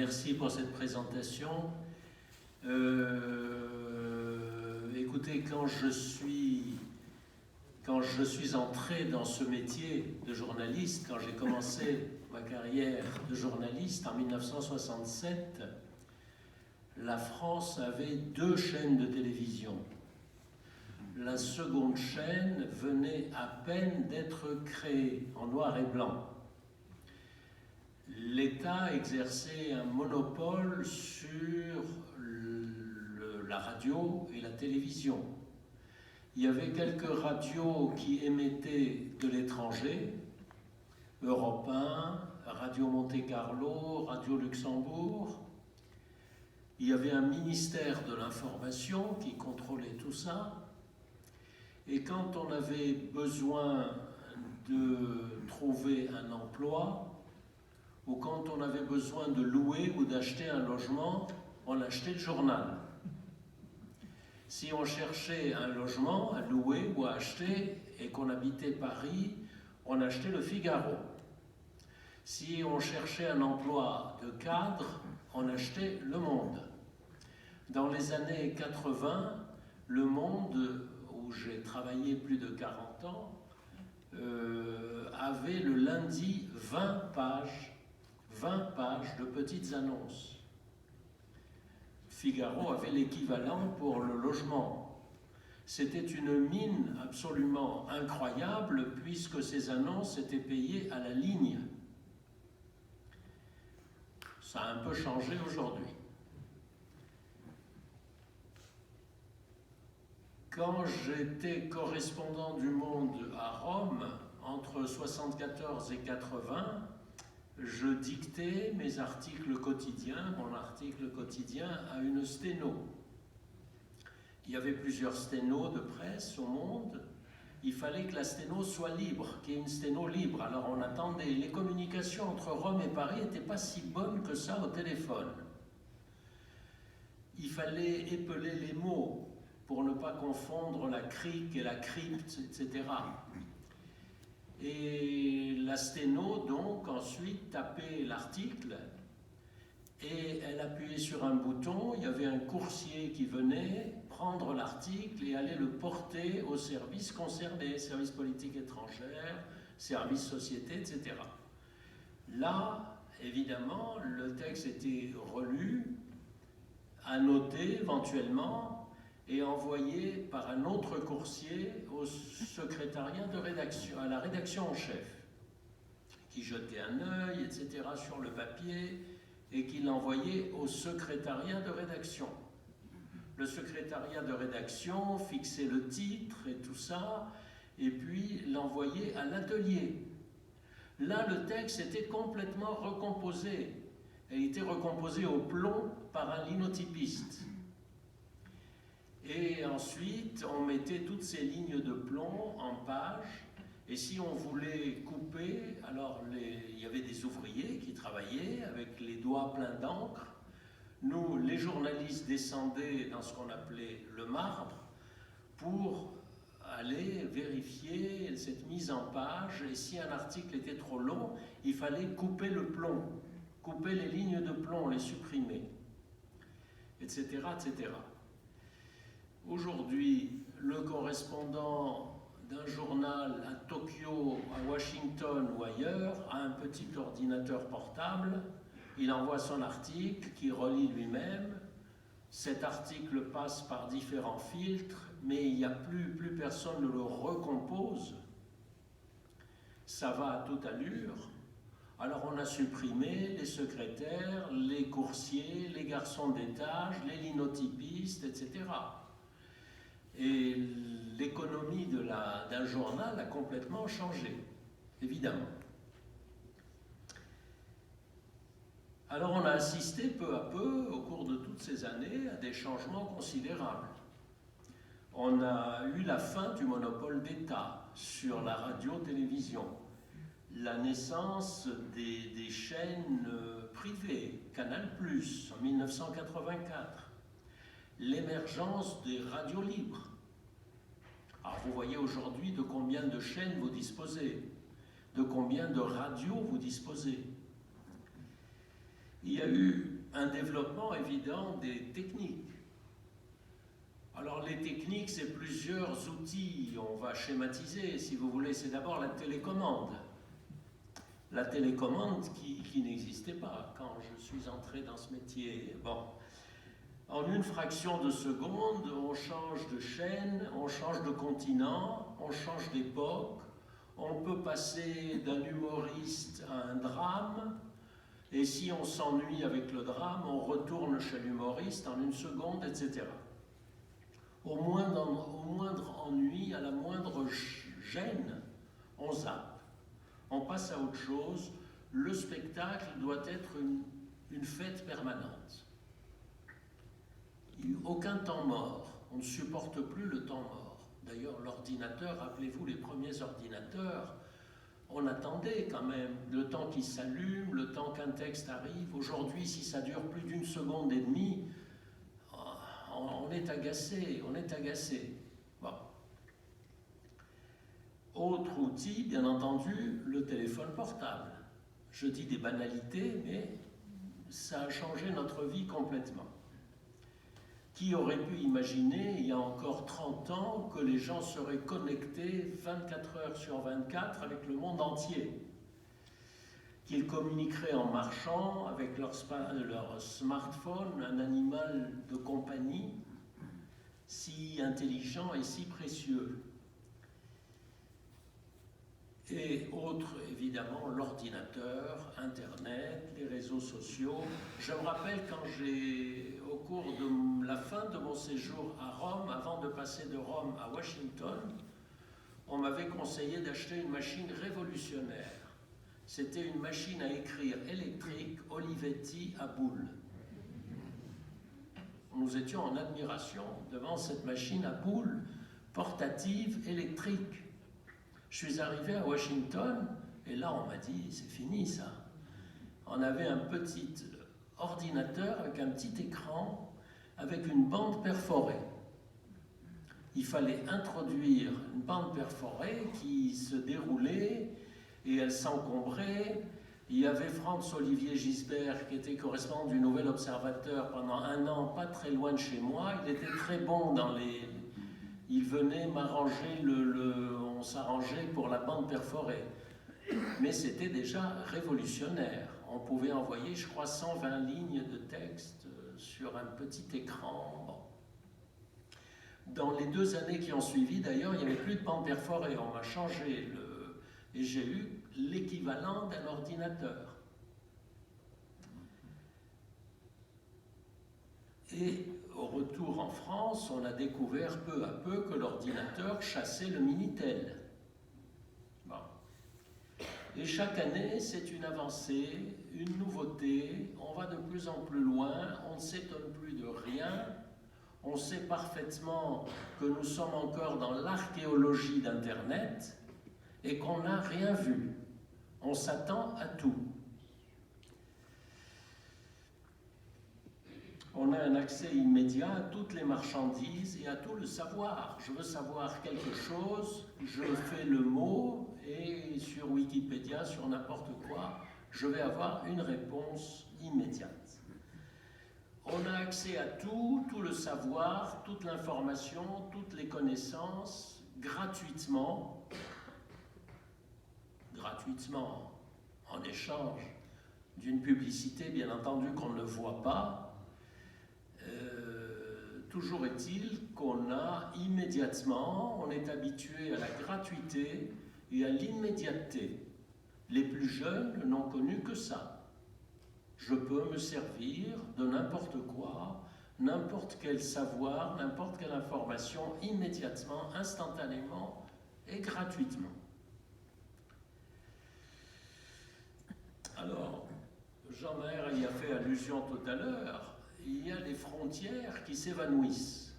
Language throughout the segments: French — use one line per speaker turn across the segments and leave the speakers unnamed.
Merci pour cette présentation. Écoutez, quand je suis entré dans ce métier de journaliste, quand j'ai commencé ma carrière de journaliste en 1967, la France avait 2 chaînes de télévision. La seconde chaîne venait à peine d'être créée en noir et blanc. L'État exerçait un monopole sur la radio et la télévision. Il y avait quelques radios qui émettaient de l'étranger, Europe 1, Radio Monte-Carlo, Radio Luxembourg. Il y avait un ministère de l'information qui contrôlait tout ça. Et quand on avait besoin de trouver un emploi, ou quand on avait besoin de louer ou d'acheter un logement, on achetait le journal. Si on cherchait un logement à louer ou à acheter et qu'on habitait Paris, on achetait le Figaro. Si on cherchait un emploi de cadre, on achetait Le Monde. Dans les années 80, Le Monde, où j'ai travaillé plus de 40 ans, avait le lundi 20 pages de petites annonces. Figaro avait l'équivalent pour le logement. C'était une mine absolument incroyable puisque ces annonces étaient payées à la ligne. Ça a un peu changé aujourd'hui. Quand j'étais correspondant du Monde à Rome, entre 1974 et 1980, je dictais mes articles quotidiens, mon article quotidien, à une sténo. Il y avait plusieurs sténos de presse au Monde. Il fallait que la sténo soit libre, qu'il y ait une sténo libre. Alors on attendait. Les communications entre Rome et Paris n'étaient pas si bonnes que ça au téléphone. Il fallait épeler les mots pour ne pas confondre la crique et la crypte, etc. Et la sténo, donc, ensuite tapait l'article et elle appuyait sur un bouton. Il y avait un coursier qui venait prendre l'article et allait le porter aux services concernés, services politiques étrangères, services sociétés, etc. Là, évidemment, le texte était relu, annoté éventuellement, et envoyé par un autre coursier au secrétariat de rédaction, à la rédaction en chef, qui jetait un œil, etc., sur le papier, et qui l'envoyait au secrétariat de rédaction. Le secrétariat de rédaction fixait le titre et tout ça, et puis l'envoyait à l'atelier. Là, le texte était complètement recomposé. Il était recomposé au plomb par un linotypiste. Et ensuite, on mettait toutes ces lignes de plomb en page. Et si on voulait couper, alors il y avait des ouvriers qui travaillaient avec les doigts pleins d'encre. Nous, les journalistes, descendaient dans ce qu'on appelait le marbre pour aller vérifier cette mise en page. Et si un article était trop long, il fallait couper le plomb, couper les lignes de plomb, les supprimer, etc., etc. Aujourd'hui, le correspondant d'un journal à Tokyo, à Washington ou ailleurs a un petit ordinateur portable, il envoie son article qu'il relit lui-même, cet article passe par différents filtres, mais il n'y a plus personne ne le recompose, ça va à toute allure. Alors on a supprimé les secrétaires, les coursiers, les garçons d'étage, les linotypistes, etc. Et l'économie d'un journal a complètement changé, évidemment. Alors on a assisté peu à peu, au cours de toutes ces années, à des changements considérables. On a eu la fin du monopole d'État sur la radio-télévision, la naissance des chaînes privées, Canal+, en 1984, l'émergence des radios libres. Alors vous voyez aujourd'hui de combien de chaînes vous disposez, de combien de radios vous disposez. Il y a eu un développement évident des techniques. Alors les techniques, c'est plusieurs outils, on va schématiser, si vous voulez, c'est d'abord la télécommande. La télécommande qui n'existait pas quand je suis entré dans ce métier. Bon. En une fraction de seconde, on change de chaîne, on change de continent, on change d'époque, on peut passer d'un humoriste à un drame, et si on s'ennuie avec le drame, on retourne chez l'humoriste en une seconde, etc. Au moindre ennui, à la moindre gêne, on zappe, on passe à autre chose. Le spectacle doit être une fête permanente. Aucun temps mort, on ne supporte plus le temps mort. D'ailleurs, l'ordinateur, rappelez-vous les premiers ordinateurs, on attendait quand même le temps qu'il s'allume, le temps qu'un texte arrive. Aujourd'hui, si ça dure plus d'une seconde et demie, on est agacé, on est agacé. Bon. Autre outil, bien entendu, le téléphone portable. Je dis des banalités, mais ça a changé notre vie complètement. Qui aurait pu imaginer, il y a encore 30 ans, que les gens seraient connectés 24 heures sur 24 avec le monde entier, qu'ils communiqueraient en marchant avec leur smartphone, un animal de compagnie si intelligent et si précieux. Et autre, évidemment, l'ordinateur, Internet, les réseaux sociaux. Je me rappelle quand au cours de la fin de mon séjour à Rome, avant de passer de Rome à Washington, on m'avait conseillé d'acheter une machine révolutionnaire. C'était une machine à écrire électrique, Olivetti à boule. Nous étions en admiration devant cette machine à boule portative électrique. Je suis arrivé à Washington et là on m'a dit c'est fini ça. On avait un petit ordinateur avec un petit écran avec une bande perforée. Il fallait introduire une bande perforée qui se déroulait et elle s'encombrait. Il y avait Franz-Olivier Gisbert qui était correspondant du Nouvel Observateur pendant 1 an, pas très loin de chez moi. Il était très bon dans les... Il venait m'arranger, on s'arrangeait pour la bande perforée. Mais c'était déjà révolutionnaire. On pouvait envoyer, je crois, 120 lignes de texte sur un petit écran. Bon. Dans les 2 années qui ont suivi, d'ailleurs, il n'y avait plus de bande perforée. On m'a changé et j'ai eu l'équivalent d'un ordinateur. Et au retour en France, on a découvert peu à peu que l'ordinateur chassait le Minitel. Bon. Et chaque année, c'est une avancée, une nouveauté, on va de plus en plus loin, on ne s'étonne plus de rien, on sait parfaitement que nous sommes encore dans l'archéologie d'Internet et qu'on n'a rien vu. On s'attend à tout. On a un accès immédiat à toutes les marchandises et à tout le savoir. Je veux savoir quelque chose, je fais le mot et sur Wikipédia, sur n'importe quoi, je vais avoir une réponse immédiate. On a accès à tout le savoir, toute l'information, toutes les connaissances, gratuitement en échange d'une publicité, bien entendu, qu'on ne voit pas. Toujours est-il qu'on a immédiatement, on est habitué à la gratuité et à l'immédiateté. Les plus jeunes n'ont connu que ça. Je peux me servir de n'importe quoi, n'importe quel savoir, n'importe quelle information, immédiatement, instantanément et gratuitement. Alors, Jean Maher y a fait allusion tout à l'heure. Il y a des frontières qui s'évanouissent.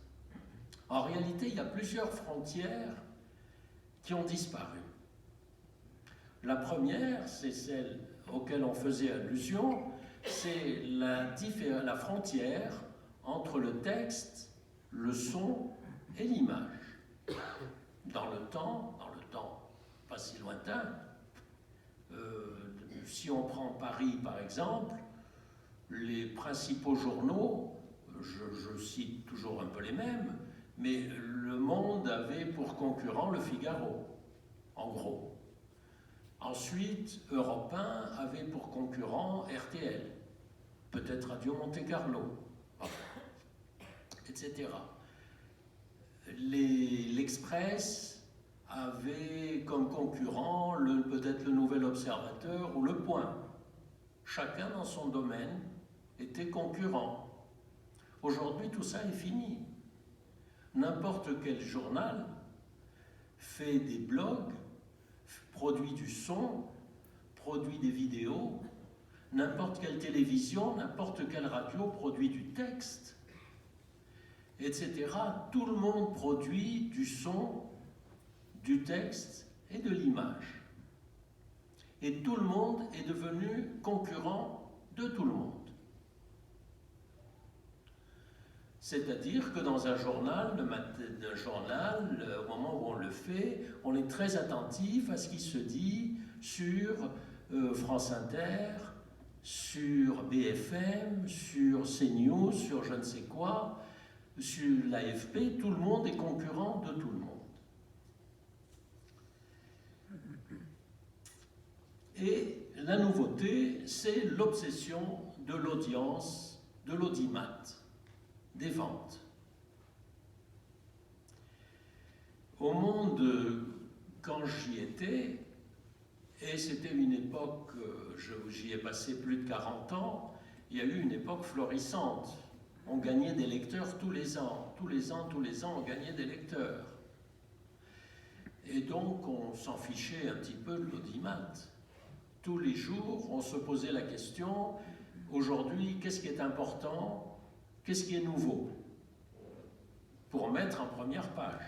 En réalité, il y a plusieurs frontières qui ont disparu. La première, c'est celle auquel on faisait allusion, c'est la frontière entre le texte, le son et l'image. Dans le temps pas si lointain, si on prend Paris par exemple, les principaux journaux, je cite toujours un peu les mêmes, mais Le Monde avait pour concurrent Le Figaro, en gros. Ensuite, Europe 1 avait pour concurrent RTL, peut-être Radio Monte-Carlo, etc. L'Express avait comme concurrent peut-être le Nouvel Observateur ou Le Point. Chacun dans son domaine était concurrent. Aujourd'hui, tout ça est fini. N'importe quel journal fait des blogs, produit du son, produit des vidéos, n'importe quelle télévision, n'importe quelle radio produit du texte, etc. Tout le monde produit du son, du texte et de l'image. Et tout le monde est devenu concurrent de tout le monde. C'est-à-dire que dans un journal, au moment où on le fait, on est très attentif à ce qui se dit sur France Inter, sur BFM, sur CNews, sur je ne sais quoi, sur l'AFP. Tout le monde est concurrent de tout le monde. Et la nouveauté, c'est l'obsession de l'audience, de l'audimat, des ventes. Au Monde, quand j'y étais, et c'était une époque, j'y ai passé plus de 40 ans, il y a eu une époque florissante. On gagnait des lecteurs tous les ans. Tous les ans, on gagnait des lecteurs. Et donc, on s'en fichait un petit peu de l'audimat. Tous les jours, on se posait la question, aujourd'hui, qu'est-ce qui est important ? Qu'est-ce qui est nouveau pour mettre en première page?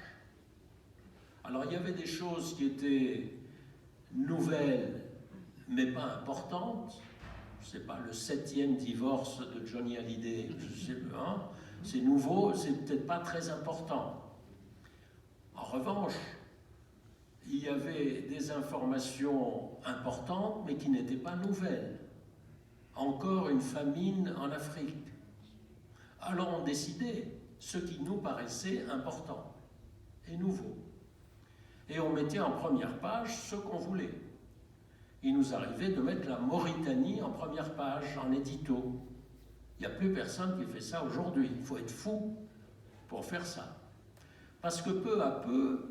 Alors, il y avait des choses qui étaient nouvelles, mais pas importantes. Je ne sais pas, le 7e divorce de Johnny Hallyday, je sais pas, hein, c'est nouveau, c'est peut-être pas très important. En revanche, il y avait des informations importantes, mais qui n'étaient pas nouvelles. Encore une famine en Afrique. Alors on décidait ce qui nous paraissait important et nouveau. Et on mettait en première page ce qu'on voulait. Il nous arrivait de mettre la Mauritanie en première page, en édito. Il n'y a plus personne qui fait ça aujourd'hui. Il faut être fou pour faire ça. Parce que peu à peu,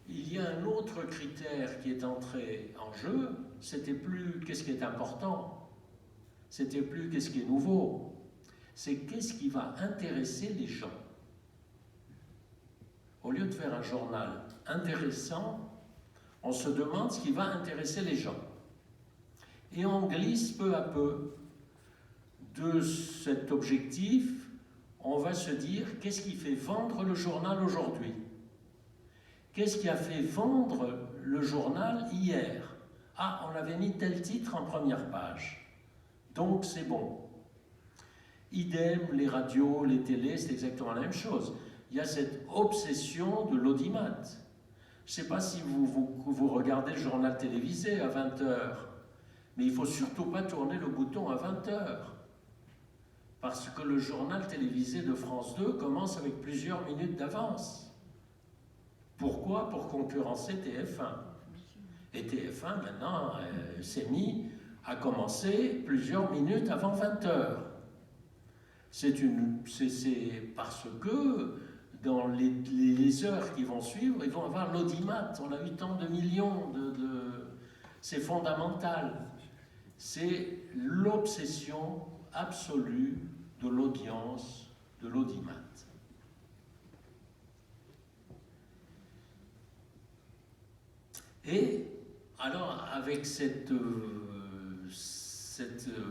il y a un autre critère qui est entré en jeu. C'était plus qu'est-ce qui est important, c'était plus qu'est-ce qui est nouveau. C'est qu'est-ce qui va intéresser les gens. Au lieu de faire un journal intéressant, on se demande ce qui va intéresser les gens. Et on glisse peu à peu de cet objectif, on va se dire qu'est-ce qui fait vendre le journal aujourd'hui? Qu'est-ce qui a fait vendre le journal hier? Ah, on avait mis tel titre en première page, donc c'est bon. Idem, les radios, les télés, c'est exactement la même chose. Il y a cette obsession de l'audimat. Je ne sais pas si vous regardez le journal télévisé à 20h, mais il ne faut surtout pas tourner le bouton à 20h. Parce que le journal télévisé de France 2 commence avec plusieurs minutes d'avance. Pourquoi? Pour concurrencer TF1. Et TF1, maintenant, s'est mis à commencer plusieurs minutes avant 20h. C'est parce que dans les heures qui vont suivre, ils vont avoir l'audimat. On a eu tant de millions c'est fondamental. C'est l'obsession absolue de l'audience, de l'audimat. Et alors, avec cette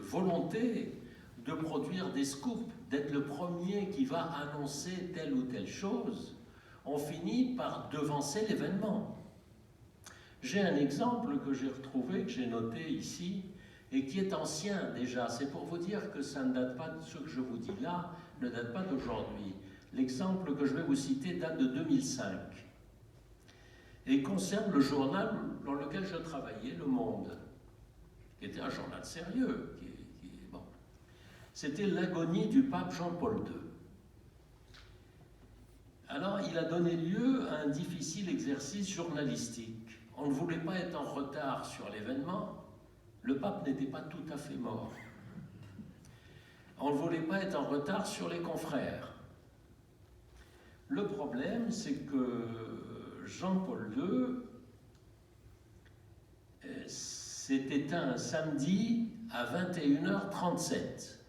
volonté de produire des scoops, d'être le premier qui va annoncer telle ou telle chose, on finit par devancer l'événement. J'ai un exemple que j'ai retrouvé, que j'ai noté ici, et qui est ancien déjà. C'est pour vous dire que ça ne date pas de ce que je vous dis là, ne date pas d'aujourd'hui. L'exemple que je vais vous citer date de 2005 et concerne le journal dans lequel je travaillais, Le Monde, qui était un journal sérieux. Bon. C'était l'agonie du pape Jean-Paul II. Alors, il a donné lieu à un difficile exercice journalistique. On ne voulait pas être en retard sur l'événement. Le pape n'était pas tout à fait mort. On ne voulait pas être en retard sur les confrères. Le problème, c'est que Jean-Paul II s'est éteint un samedi à 21h37.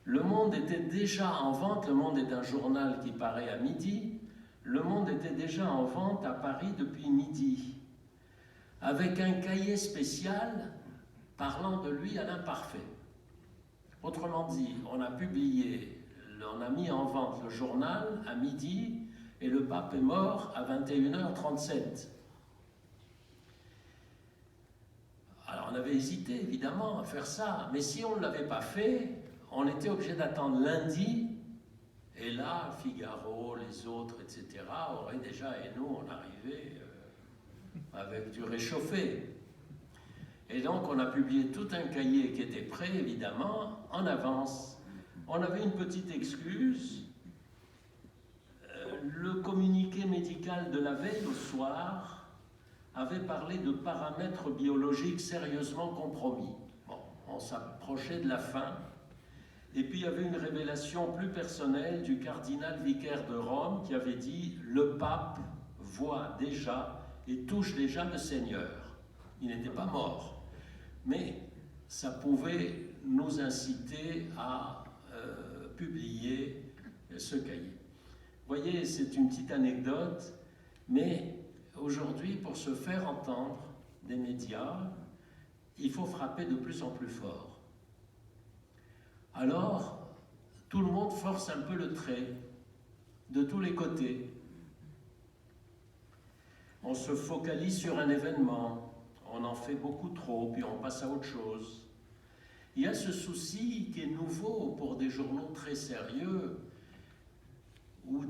Le Monde était déjà en vente, Le Monde est un journal qui paraît à midi, Le Monde était déjà en vente à Paris depuis midi, avec un cahier spécial parlant de lui à l'imparfait. Autrement dit, on a mis en vente le journal à midi et le pape est mort à 21h37. Alors on avait hésité évidemment à faire ça, mais si on ne l'avait pas fait, on était obligé d'attendre lundi, et là, Figaro, les autres, etc., auraient déjà, et nous, on arrivait avec du réchauffé. Et donc, on a publié tout un cahier qui était prêt, évidemment, en avance. On avait une petite excuse. Le communiqué médical de la veille au soir avait parlé de paramètres biologiques sérieusement compromis. Bon, on s'approchait de la fin. Et puis il y avait une révélation plus personnelle du cardinal vicaire de Rome qui avait dit « Le pape voit déjà et touche déjà le Seigneur ». Il n'était pas mort, mais ça pouvait nous inciter à publier ce cahier. Vous voyez, c'est une petite anecdote, mais aujourd'hui, pour se faire entendre des médias, il faut frapper de plus en plus fort. Alors, tout le monde force un peu le trait, de tous les côtés. On se focalise sur un événement, on en fait beaucoup trop, puis on passe à autre chose. Il y a ce souci qui est nouveau pour des journaux très sérieux, où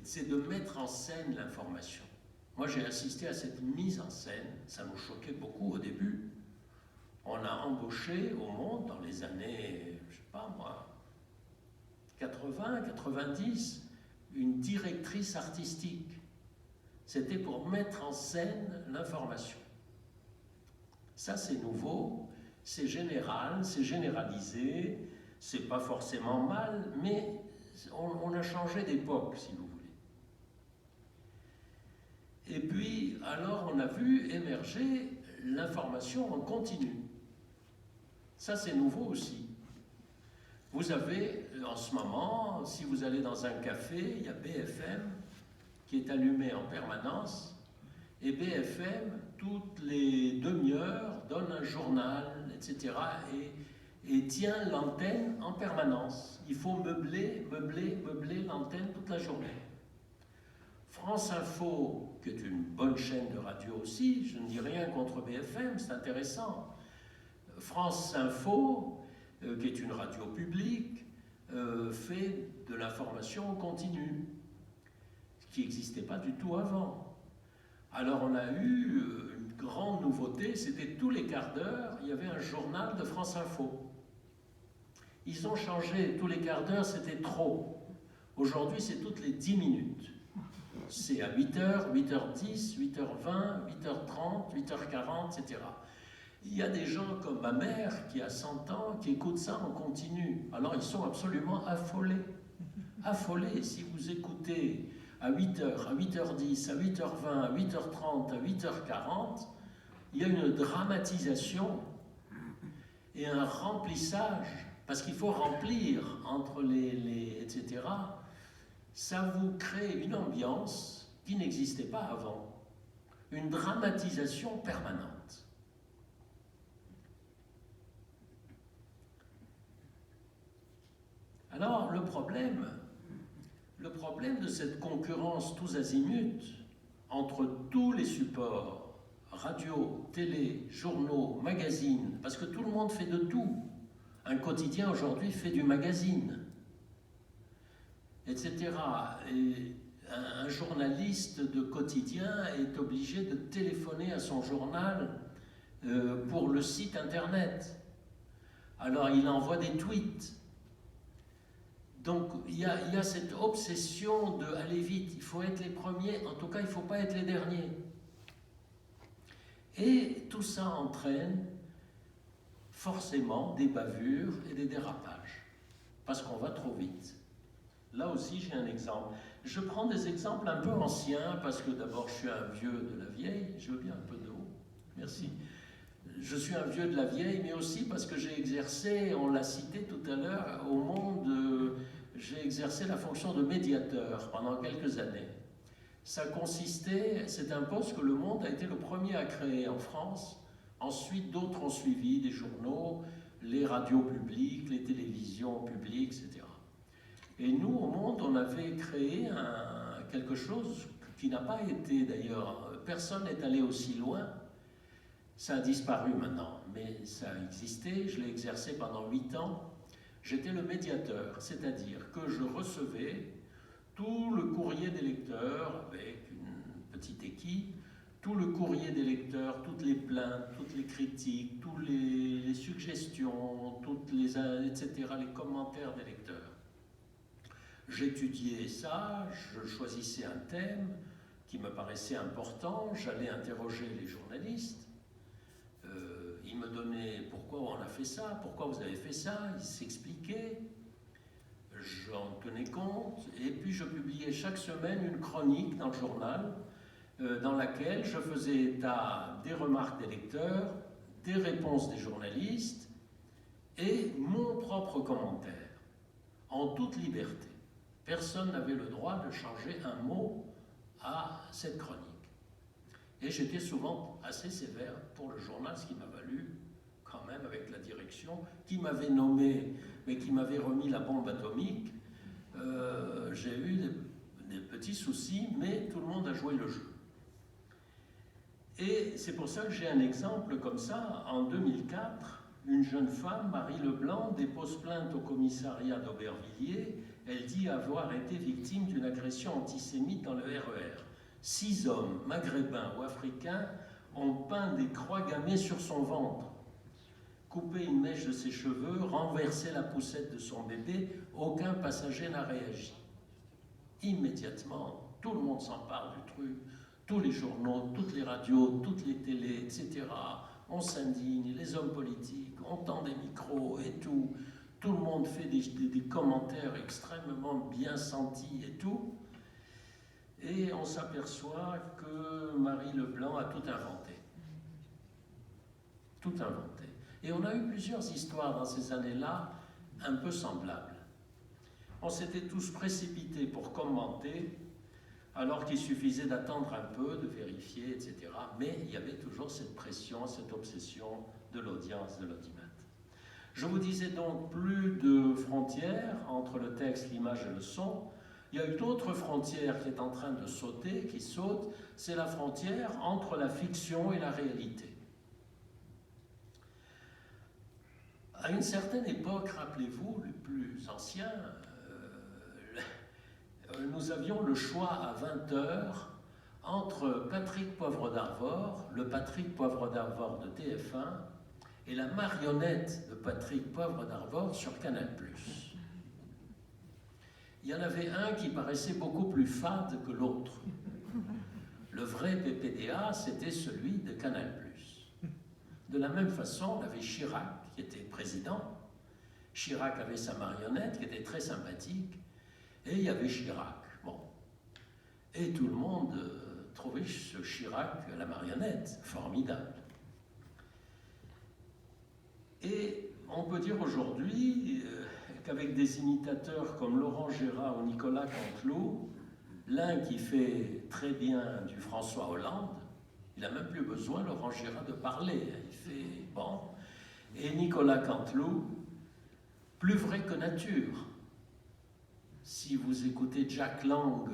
c'est de mettre en scène l'information. Moi, j'ai assisté à cette mise en scène, ça nous choquait beaucoup au début. On a embauché au Monde dans les années, je ne sais pas moi, 80, 90, une directrice artistique. C'était pour mettre en scène l'information. Ça, c'est nouveau, c'est général, c'est généralisé, c'est pas forcément mal, mais on a changé d'époque, si vous voulez. Et puis, alors, on a vu émerger l'information en continu. Ça, c'est nouveau aussi. Vous avez, en ce moment, si vous allez dans un café, il y a BFM qui est allumé en permanence, et BFM, toutes les demi-heures, donne un journal, etc., et tient l'antenne en permanence. Il faut meubler l'antenne toute la journée. France Info, qui est une bonne chaîne de radio aussi, je ne dis rien contre BFM, c'est intéressant. France Info, qui est une radio publique, fait de l'information continue, ce qui n'existait pas du tout avant. Alors on a eu une grande nouveauté, c'était tous les quarts d'heure, il y avait un journal de France Info. Ils ont changé, tous les quarts d'heure, c'était trop. Aujourd'hui, c'est toutes les 10 minutes. C'est à 8h, 8h10, 8h20, 8h30, 8h40, etc. Il y a des gens comme ma mère qui a 100 ans qui écoutent ça en continu. Alors ils sont absolument affolés. Affolés. Si vous écoutez à 8h, à 8h10, à 8h20, à 8h30, à 8h40, il y a une dramatisation et un remplissage, parce qu'il faut remplir entre etc. Ça vous crée une ambiance qui n'existait pas avant. Une dramatisation permanente. Alors, le problème de cette concurrence tous azimuts entre tous les supports, radio, télé, journaux, magazines, parce que tout le monde fait de tout. Un quotidien aujourd'hui fait du magazine, etc. Et un journaliste de quotidien est obligé de téléphoner à son journal pour le site internet. Alors il envoie des tweets. Donc il y a cette obsession de aller vite, il faut être les premiers, en tout cas il ne faut pas être les derniers. Et tout ça entraîne forcément des bavures et des dérapages, parce qu'on va trop vite. Là aussi j'ai un exemple. Je prends des exemples un peu anciens, parce que d'abord je suis un vieux de la vieille, je veux bien un peu d'eau, merci. Je suis un vieux de la vieille, mais aussi parce que j'ai exercé, on l'a cité tout à l'heure, au Monde, j'ai exercé la fonction de médiateur pendant quelques années. Ça consistait, c'est un poste que Le Monde a été le premier à créer en France. Ensuite, d'autres ont suivi, des journaux, les radios publiques, les télévisions publiques, etc. Et nous, au Monde, on avait créé quelque chose qui n'a pas été, d'ailleurs, personne n'est allé aussi loin. Ça a disparu maintenant, mais ça a existé, je l'ai exercé pendant 8 ans. J'étais le médiateur, c'est-à-dire que je recevais tout le courrier des lecteurs avec une petite équipe, tout le courrier des lecteurs, toutes les plaintes, toutes les critiques, toutes les suggestions, etc., les commentaires des lecteurs. J'étudiais ça, je choisissais un thème qui me paraissait important, j'allais interroger les journalistes. Ils me donnaient pourquoi on a fait ça, pourquoi vous avez fait ça, ils s'expliquaient, j'en tenais compte, et puis je publiais chaque semaine une chronique dans le journal dans laquelle je faisais état des remarques des lecteurs, des réponses des journalistes et mon propre commentaire, en toute liberté. Personne n'avait le droit de changer un mot à cette chronique. Et j'étais souvent assez sévère pour le journal, ce qui m'a valu, quand même, avec la direction, qui m'avait nommé, mais qui m'avait remis la bombe atomique. J'ai eu des petits soucis, mais tout le monde a joué le jeu. Et c'est pour ça que j'ai un exemple comme ça. En 2004, une jeune femme, Marie Leblanc, dépose plainte au commissariat d'Aubervilliers. Elle dit avoir été victime d'une agression antisémite dans le RER. 6 hommes, maghrébins ou africains, ont peint des croix gammées sur son ventre, coupé une mèche de ses cheveux, renversé la poussette de son bébé. Aucun passager n'a réagi. Immédiatement, tout le monde s'empare du truc. Tous les journaux, toutes les radios, toutes les télés, etc. On s'indigne, les hommes politiques, on tend des micros et tout. Tout le monde fait des commentaires extrêmement bien sentis et tout. Et on s'aperçoit que Marie Leblanc a tout inventé. Tout inventé. Et on a eu plusieurs histoires dans ces années-là, un peu semblables. On s'était tous précipités pour commenter, alors qu'il suffisait d'attendre un peu, de vérifier, etc. Mais il y avait toujours cette pression, cette obsession de l'audience, de l'audimat. Je vous disais donc plus de frontières entre le texte, l'image et le son. Il y a une autre frontière qui est en train de sauter, qui saute, c'est la frontière entre la fiction et la réalité. À une certaine époque, rappelez-vous, les plus anciens, nous avions le choix à 20h entre Patrick Poivre d'Arvor, le Patrick Poivre d'Arvor de TF1, et la marionnette de Patrick Poivre d'Arvor sur Canal+. Il y en avait un qui paraissait beaucoup plus fade que l'autre. Le vrai PPDA, c'était celui de Canal+. De la même façon, on avait Chirac, qui était président. Chirac avait sa marionnette, qui était très sympathique. Et il y avait Chirac. Bon. Et tout le monde trouvait ce Chirac, la marionnette, formidable. Et on peut dire aujourd'hui qu'avec des imitateurs comme Laurent Gérard ou Nicolas Canteloup, l'un qui fait très bien du François Hollande, il n'a même plus besoin, Laurent Gérard, de parler. Il fait bon. Et Nicolas Canteloup, plus vrai que nature. Si vous écoutez Jack Lang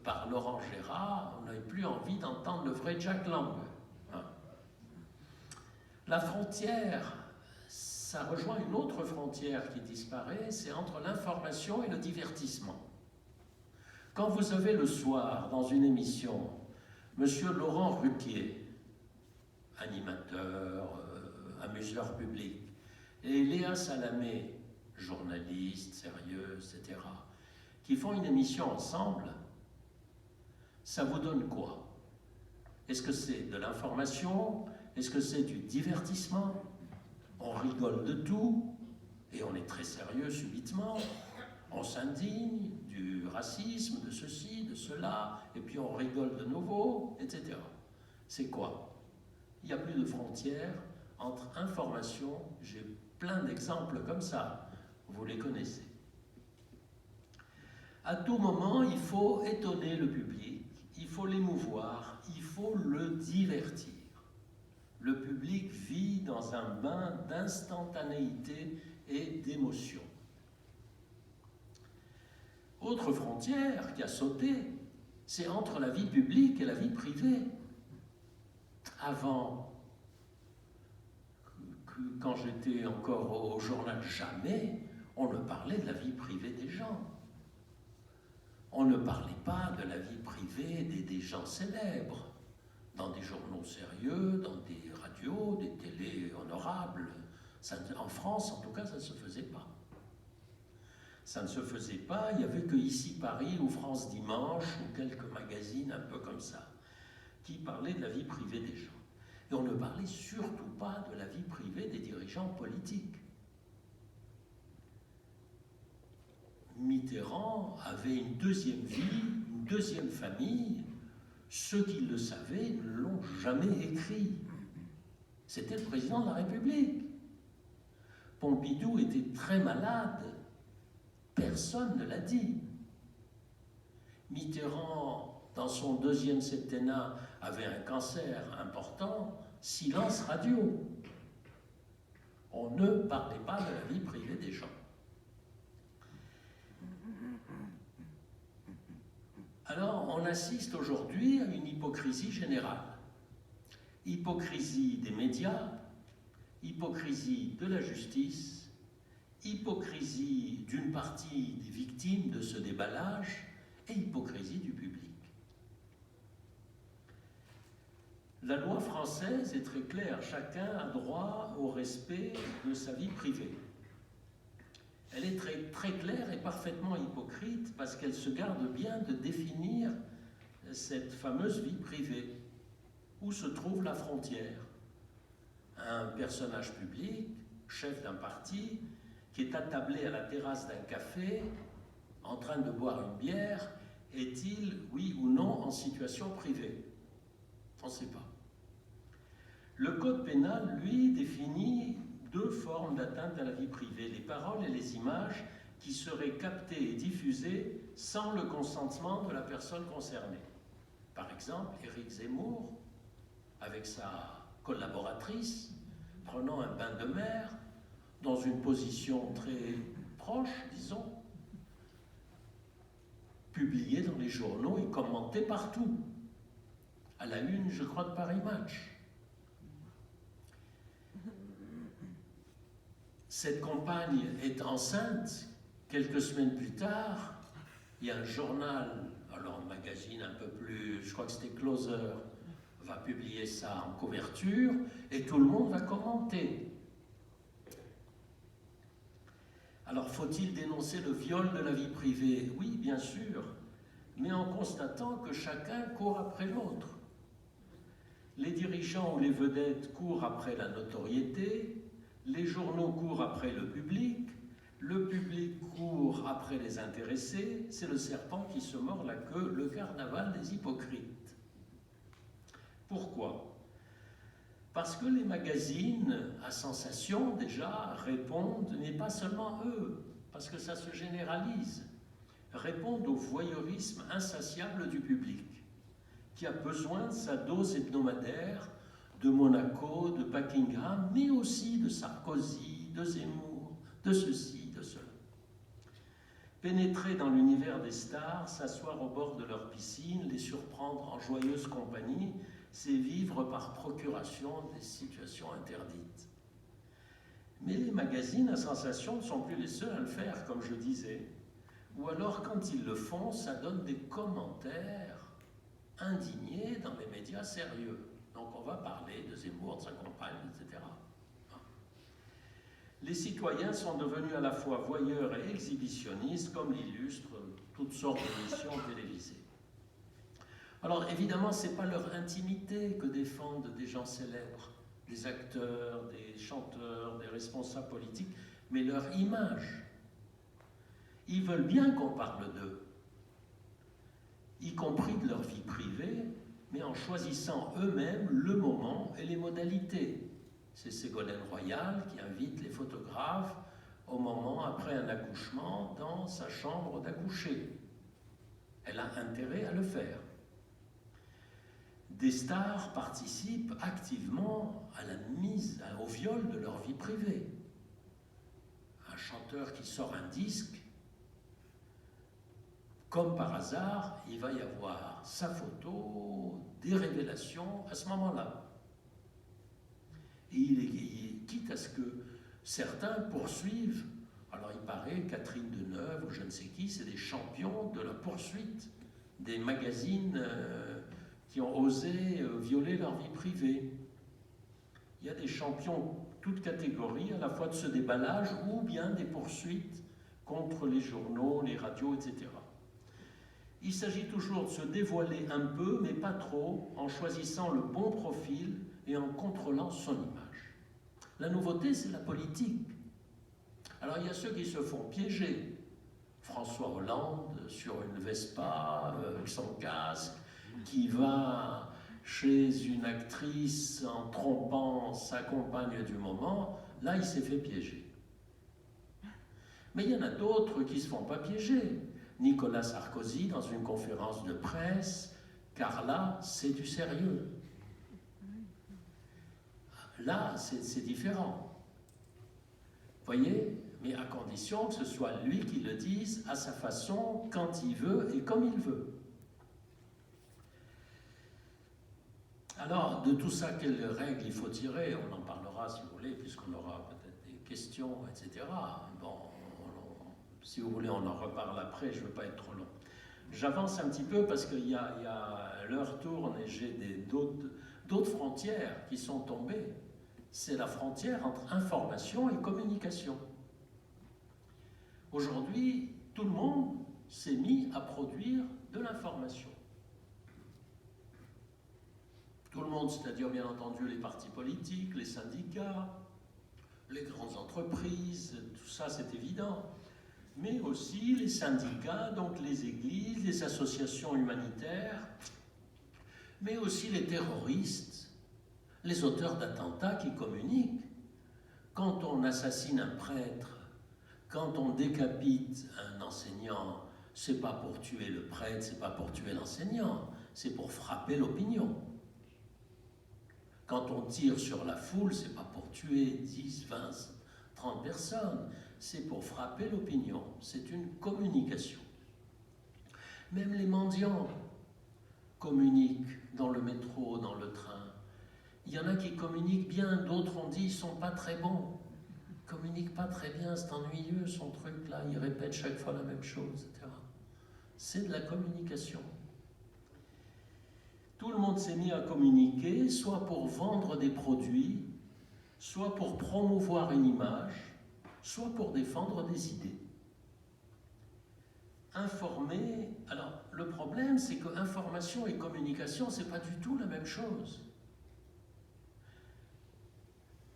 par Laurent Gérard, on n'a plus envie d'entendre le vrai Jack Lang. Hein. La frontière, ça rejoint une autre frontière qui disparaît, c'est entre l'information et le divertissement. Quand vous avez le soir, dans une émission, Monsieur Laurent Ruquier, animateur, amuseur public, et Léa Salamé, journaliste, sérieux, etc., qui font une émission ensemble, ça vous donne quoi? Est-ce que c'est de l'information? Est-ce que c'est du divertissement? On rigole de tout, et on est très sérieux subitement. On s'indigne du racisme, de ceci, de cela, et puis on rigole de nouveau, etc. C'est quoi? Il n'y a plus de frontières entre information. J'ai plein d'exemples comme ça, vous les connaissez. À tout moment, il faut étonner le public, il faut l'émouvoir, il faut le divertir. Le public vit dans un bain d'instantanéité et d'émotion. Autre frontière qui a sauté, c'est entre la vie publique et la vie privée. Avant, quand j'étais encore au journal, jamais on ne parlait de la vie privée des gens. On ne parlait pas de la vie privée des gens célèbres, dans des journaux sérieux, dans des radios, des télés honorables. Ça, en France, en tout cas, ça ne se faisait pas. Ça ne se faisait pas, il n'y avait que Ici Paris ou France Dimanche ou quelques magazines un peu comme ça qui parlaient de la vie privée des gens. Et on ne parlait surtout pas de la vie privée des dirigeants politiques. Mitterrand avait une deuxième vie, une deuxième famille. Ceux qui le savaient ne l'ont jamais écrit. C'était le président de la République. Pompidou était très malade. Personne ne l'a dit. Mitterrand, dans son deuxième septennat, avait un cancer important. Silence radio. On ne parlait pas de la vie privée des gens. Alors, on assiste aujourd'hui à une hypocrisie générale. Hypocrisie des médias, hypocrisie de la justice, hypocrisie d'une partie des victimes de ce déballage et hypocrisie du public. La loi française est très claire, chacun a droit au respect de sa vie privée. Elle est très, très claire et parfaitement hypocrite parce qu'elle se garde bien de définir cette fameuse vie privée. Où se trouve la frontière? Un personnage public, chef d'un parti, qui est attablé à la terrasse d'un café, en train de boire une bière, est-il, oui ou non, en situation privée? On ne sait pas. Le code pénal, lui, définit deux formes d'atteinte à la vie privée, les paroles et les images qui seraient captées et diffusées sans le consentement de la personne concernée. Par exemple, Éric Zemmour, avec sa collaboratrice, prenant un bain de mer, dans une position très proche, disons, publié dans les journaux et commenté partout. À la une, je crois, de Paris Match. Cette compagne est enceinte. Quelques semaines plus tard, il y a un journal, alors un magazine un peu plus, je crois que c'était Closer, va publier ça en couverture et tout le monde va commenter. Alors, faut-il dénoncer le viol de la vie privée? Oui, bien sûr, mais en constatant que chacun court après l'autre. Les dirigeants ou les vedettes courent après la notoriété, les journaux courent après le public court après les intéressés, c'est le serpent qui se mord la queue, le carnaval des hypocrites. Pourquoi? Parce que les magazines à sensation, déjà, répondent, mais pas seulement eux, parce que ça se généralise, répondent au voyeurisme insatiable du public, qui a besoin de sa dose hebdomadaire de Monaco, de Buckingham, mais aussi de Sarkozy, de Zemmour, de ceci, de cela. Pénétrer dans l'univers des stars, s'asseoir au bord de leur piscine, les surprendre en joyeuse compagnie, c'est vivre par procuration des situations interdites. Mais les magazines à sensation ne sont plus les seuls à le faire, comme je disais. Ou alors, quand ils le font, ça donne des commentaires indignés dans les médias sérieux. Donc on va parler de Zemmour, de sa compagne, etc. les citoyens sont devenus à la fois voyeurs et exhibitionnistes, comme l'illustrent toutes sortes d'émissions télévisées. Alors évidemment, ce n'est pas leur intimité que défendent des gens célèbres, des acteurs, des chanteurs, des responsables politiques, mais leur image. Ils veulent bien qu'on parle d'eux, y compris de leur vie privée, mais en choisissant eux-mêmes le moment et les modalités. C'est Ségolène Royal qui invite les photographes au moment après un accouchement dans sa chambre d'accoucher. Elle a intérêt à le faire. Des stars participent activement à la mise au viol de leur vie privée. Un chanteur qui sort un disque, comme par hasard, il va y avoir sa photo, des révélations à ce moment-là. Et quitte à ce que certains poursuivent, alors il paraît Catherine Deneuve ou je ne sais qui, c'est des champions de la poursuite des magazines qui ont osé violer leur vie privée. Il y a des champions toutes catégories, à la fois de ce déballage ou bien des poursuites contre les journaux, les radios, etc. Il s'agit toujours de se dévoiler un peu, mais pas trop, en choisissant le bon profil et en contrôlant son image. La nouveauté, c'est la politique. Alors il y a ceux qui se font piéger. François Hollande, sur une Vespa, avec son casque, qui va chez une actrice en trompant sa compagne du moment, là il s'est fait piéger. Mais il y en a d'autres qui ne se font pas piéger. Nicolas Sarkozy dans une conférence de presse, car là c'est du sérieux. Là c'est différent. Voyez, mais à condition que ce soit lui qui le dise à sa façon, quand il veut et comme il veut. Alors, de tout ça, quelles règles il faut tirer? On en parlera, si vous voulez, puisqu'on aura peut-être des questions, etc. Bon, si vous voulez, on en reparle après, je ne veux pas être trop long. J'avance un petit peu parce qu'il y a l'heure tourne et j'ai d'autres frontières qui sont tombées. C'est la frontière entre information et communication. Aujourd'hui, tout le monde s'est mis à produire de l'information. Tout le monde, c'est-à-dire bien entendu les partis politiques, les syndicats, les grandes entreprises, tout ça c'est évident. Mais aussi les syndicats, donc les églises, les associations humanitaires, mais aussi les terroristes, les auteurs d'attentats qui communiquent. Quand on assassine un prêtre, quand on décapite un enseignant, c'est pas pour tuer le prêtre, c'est pas pour tuer l'enseignant, c'est pour frapper l'opinion. Quand on tire sur la foule, c'est pas pour tuer 10, 20, 30 personnes, c'est pour frapper l'opinion. C'est une communication. Même les mendiants communiquent dans le métro, dans le train. Il y en a qui communiquent bien, d'autres ont dit ils sont pas très bons. Ils communiquent pas très bien, c'est ennuyeux son truc là, il répète chaque fois la même chose, etc. C'est de la communication. Tout le monde s'est mis à communiquer, soit pour vendre des produits, soit pour promouvoir une image, soit pour défendre des idées. Informer, alors le problème c'est que information et communication, c'est pas du tout la même chose.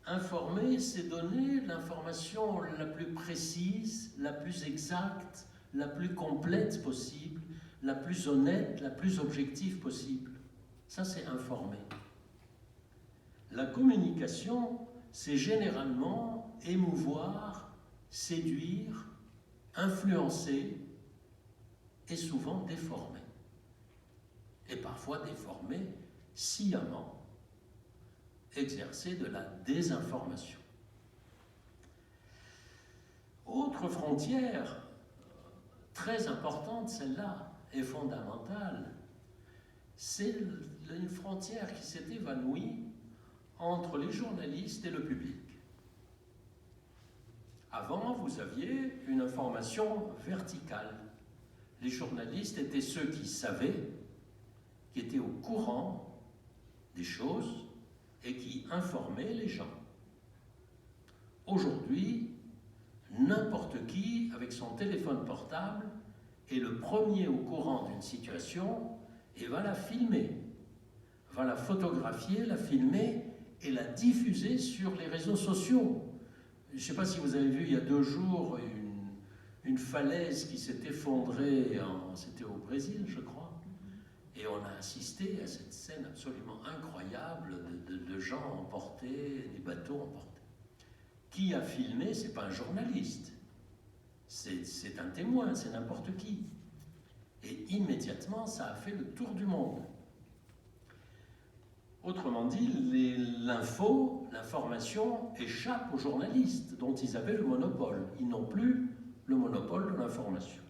Informer, c'est donner l'information la plus précise, la plus exacte, la plus complète possible, la plus honnête, la plus objective possible. Ça, c'est informer. La communication, c'est généralement émouvoir, séduire, influencer et souvent déformer. Et parfois déformer sciemment, exercer de la désinformation. Autre frontière, très importante celle-là, et fondamentale, c'est une frontière qui s'est évanouie entre les journalistes et le public. Avant, vous aviez une information verticale. Les journalistes étaient ceux qui savaient, qui étaient au courant des choses et qui informaient les gens. Aujourd'hui, n'importe qui, avec son téléphone portable, est le premier au courant d'une situation et va la filmer, va la photographier, la filmer et la diffuser sur les réseaux sociaux. Je ne sais pas si vous avez vu il y a 2 jours une falaise qui s'est effondrée, c'était au Brésil je crois, et on a assisté à cette scène absolument incroyable de gens emportés, des bateaux emportés. Qui a filmé? Ce n'est pas un journaliste, c'est un témoin, c'est n'importe qui. Et immédiatement, ça a fait le tour du monde. Autrement dit, l'information échappe aux journalistes dont ils avaient le monopole. Ils n'ont plus le monopole de l'information.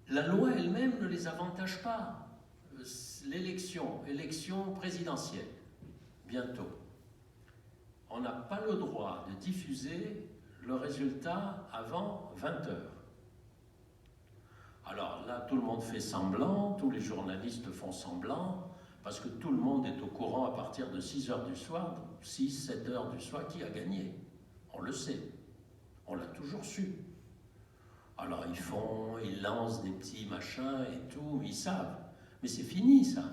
La loi elle-même ne les avantage pas. Élection présidentielle, bientôt. On n'a pas le droit de diffuser le résultat avant 20h. Alors là, tout le monde fait semblant, tous les journalistes font semblant, parce que tout le monde est au courant à partir de 6h du soir, 6, 7h du soir, qui a gagné. On le sait, on l'a toujours su. Alors ils lancent des petits machins et tout, ils savent. Mais c'est fini ça.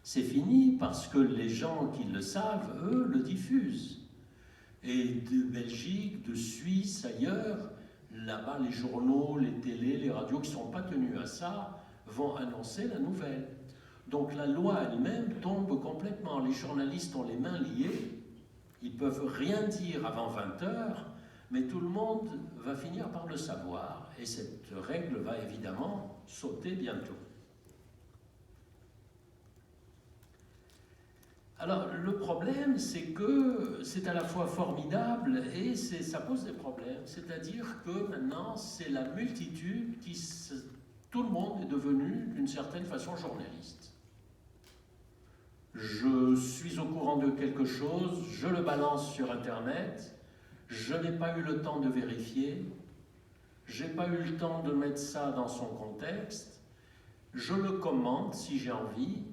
C'est fini parce que les gens qui le savent, eux, le diffusent. Et de Belgique, de Suisse, ailleurs, là-bas, les journaux, les télés, les radios qui ne sont pas tenus à ça vont annoncer la nouvelle. Donc la loi elle-même tombe complètement. Les journalistes ont les mains liées, ils ne peuvent rien dire avant 20h, mais tout le monde va finir par le savoir. Et cette règle va évidemment sauter bientôt. Alors, le problème, c'est que c'est à la fois formidable et ça pose des problèmes. C'est-à-dire que maintenant, c'est la multitude tout le monde est devenu, d'une certaine façon, journaliste. Je suis au courant de quelque chose, je le balance sur Internet, je n'ai pas eu le temps de vérifier, je n'ai pas eu le temps de mettre ça dans son contexte, je le commente si j'ai envie,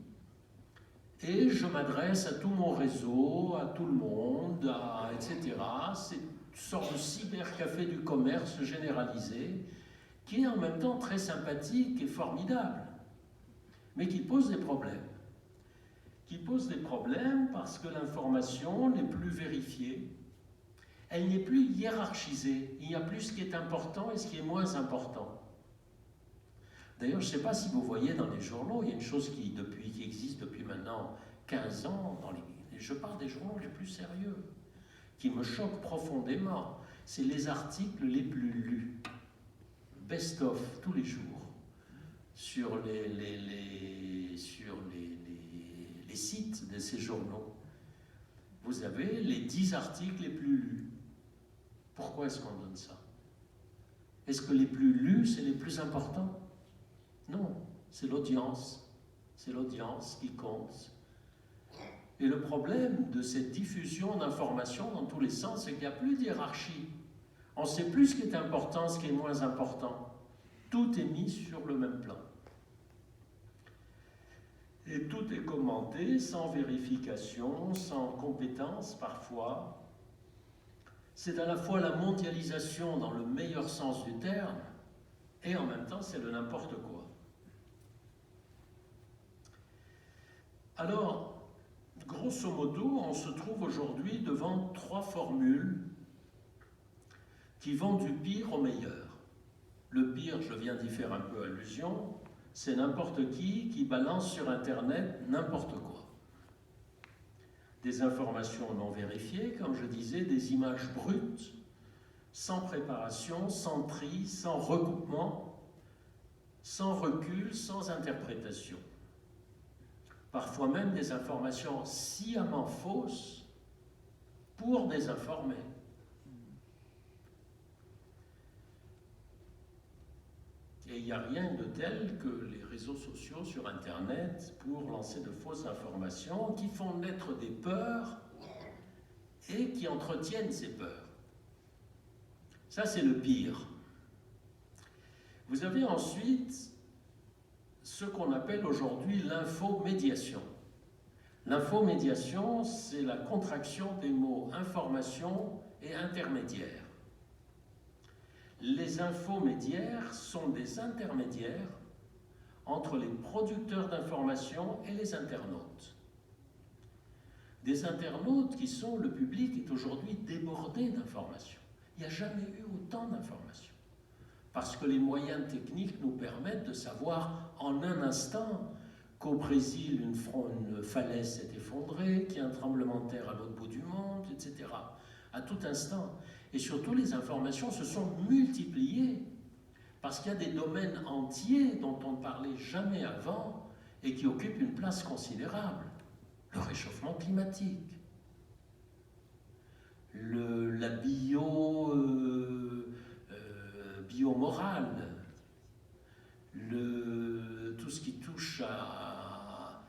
et je m'adresse à tout mon réseau, à tout le monde, etc. C'est une sorte de cybercafé du commerce généralisé qui est en même temps très sympathique et formidable, mais qui pose des problèmes. Qui pose des problèmes parce que l'information n'est plus vérifiée, elle n'est plus hiérarchisée. Il n'y a plus ce qui est important et ce qui est moins important. D'ailleurs, je ne sais pas si vous voyez dans les journaux, il y a une chose qui existe depuis maintenant 15 ans, je parle des journaux les plus sérieux, qui me choquent profondément, c'est les articles les plus lus, best-of, tous les jours, sur les sites de ces journaux. Vous avez les 10 articles les plus lus. Pourquoi est-ce qu'on donne ça? Est-ce que les plus lus, c'est les plus importants? Non, c'est l'audience qui compte. Et le problème de cette diffusion d'informations dans tous les sens, c'est qu'il n'y a plus de hiérarchie. On ne sait plus ce qui est important, ce qui est moins important. Tout est mis sur le même plan. Et tout est commenté sans vérification, sans compétence parfois. C'est à la fois la mondialisation dans le meilleur sens du terme, et en même temps c'est le n'importe quoi. Alors, grosso modo, on se trouve aujourd'hui devant 3 formules qui vont du pire au meilleur. Le pire, je viens d'y faire un peu allusion, c'est n'importe qui balance sur Internet n'importe quoi. Des informations non vérifiées, comme je disais, des images brutes, sans préparation, sans tri, sans recoupement, sans recul, sans interprétation. Parfois même des informations sciemment fausses pour désinformer. Et il n'y a rien de tel que les réseaux sociaux sur Internet pour lancer de fausses informations qui font naître des peurs et qui entretiennent ces peurs. Ça, c'est le pire. Vous avez ensuite ce qu'on appelle aujourd'hui l'infomédiation. L'infomédiation, c'est la contraction des mots information et intermédiaire. Les infomédiaires sont des intermédiaires entre les producteurs d'informations et les internautes. Des internautes qui sont, le public est aujourd'hui débordé d'informations. Il n'y a jamais eu autant d'informations. Parce que les moyens techniques nous permettent de savoir en un instant qu'au Brésil, une falaise s'est effondrée, qu'il y a un tremblement de terre à l'autre bout du monde, etc. À tout instant. Et surtout, les informations se sont multipliées parce qu'il y a des domaines entiers dont on ne parlait jamais avant et qui occupent une place considérable. Le réchauffement climatique, la biomorale, tout ce qui touche à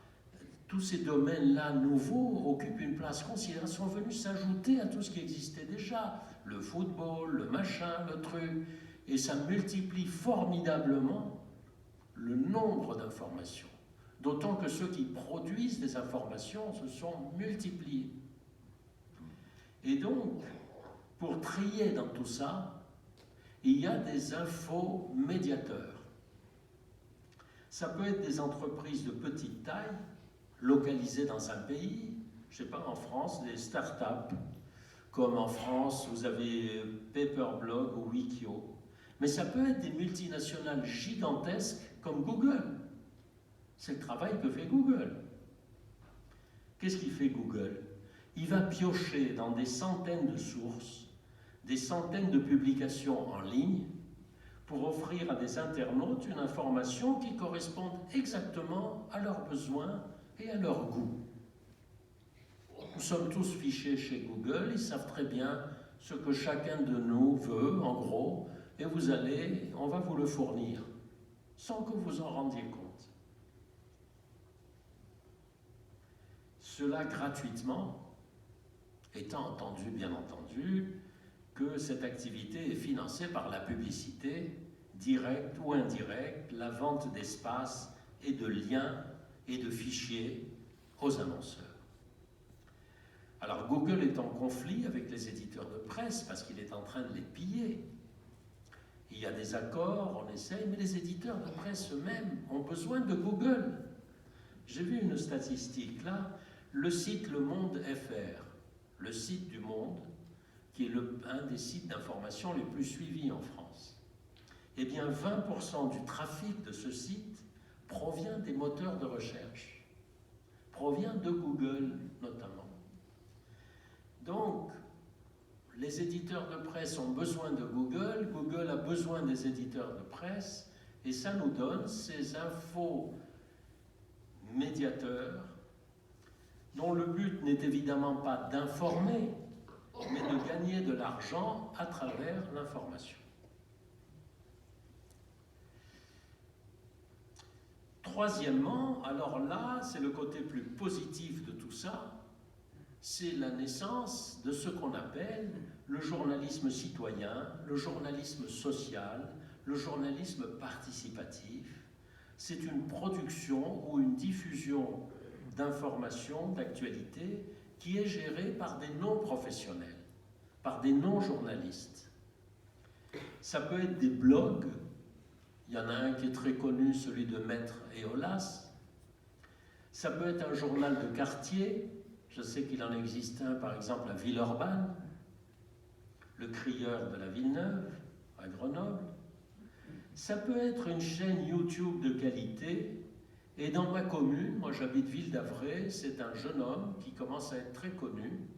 tous ces domaines-là nouveaux occupent une place considérable, sont venus s'ajouter à tout ce qui existait déjà, le football, le machin, le truc, et ça multiplie formidablement le nombre d'informations. D'autant que ceux qui produisent des informations se sont multipliés. Et donc, pour trier dans tout ça, il y a des infomédiateurs. Ça peut être des entreprises de petite taille, localisées dans un pays, je ne sais pas, en France, des start-up, comme en France, vous avez Paperblog ou Wikio. Mais ça peut être des multinationales gigantesques comme Google. C'est le travail que fait Google. Qu'est-ce qu'il fait Google? Il va piocher dans des centaines de sources, des centaines de publications en ligne, pour offrir à des internautes une information qui corresponde exactement à leurs besoins et à leur goût. Nous sommes tous fichés chez Google, ils savent très bien ce que chacun de nous veut, en gros, et on va vous le fournir, sans que vous en rendiez compte. Cela gratuitement, étant entendu, bien entendu, que cette activité est financée par la publicité, directe ou indirecte, la vente d'espace et de liens et de fichiers aux annonceurs. Alors Google est en conflit avec les éditeurs de presse parce qu'il est en train de les piller. Il y a des accords, on essaye, mais les éditeurs de presse eux-mêmes ont besoin de Google. J'ai vu une statistique là, le site Le Monde FR, le site du Monde, qui est un des sites d'information les plus suivis en France. Eh bien, 20% du trafic de ce site provient des moteurs de recherche, provient de Google notamment. Donc, les éditeurs de presse ont besoin de Google, Google a besoin des éditeurs de presse, et ça nous donne ces infomédiateurs dont le but n'est évidemment pas d'informer, mais de gagner de l'argent à travers l'information. Troisièmement, alors là, c'est le côté plus positif de tout ça, c'est la naissance de ce qu'on appelle le journalisme citoyen, le journalisme social, le journalisme participatif. C'est une production ou une diffusion d'informations, d'actualités, qui est gérée par des non-professionnels, par des non-journalistes. Ça peut être des blogs, il y en a un qui est très connu, celui de Maître et Olas. Ça peut être un journal de quartier, je sais qu'il en existe un par exemple à Villeurbanne, le Crieur de la Villeneuve, à Grenoble. Ça peut être une chaîne YouTube de qualité. Et dans ma commune, moi j'habite Ville-d'Avray, c'est un jeune homme qui commence à être très connu,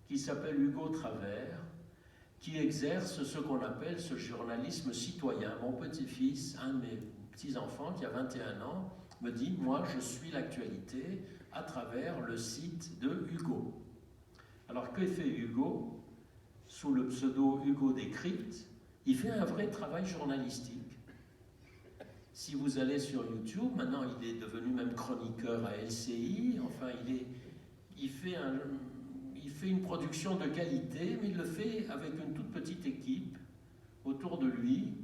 qui s'appelle Hugo Travers, qui exerce ce qu'on appelle ce journalisme citoyen. Mon petit-fils, un de mes petits-enfants qui a 21 ans, me dit « Moi, je suis l'actualité à travers le site de Hugo ». Alors, que fait Hugo? Sous le pseudo Hugo Décrypte, il fait un vrai travail journalistique. Si vous allez sur YouTube, maintenant il est devenu même chroniqueur à LCI, enfin il fait une production de qualité, mais il le fait avec une toute petite équipe autour de lui.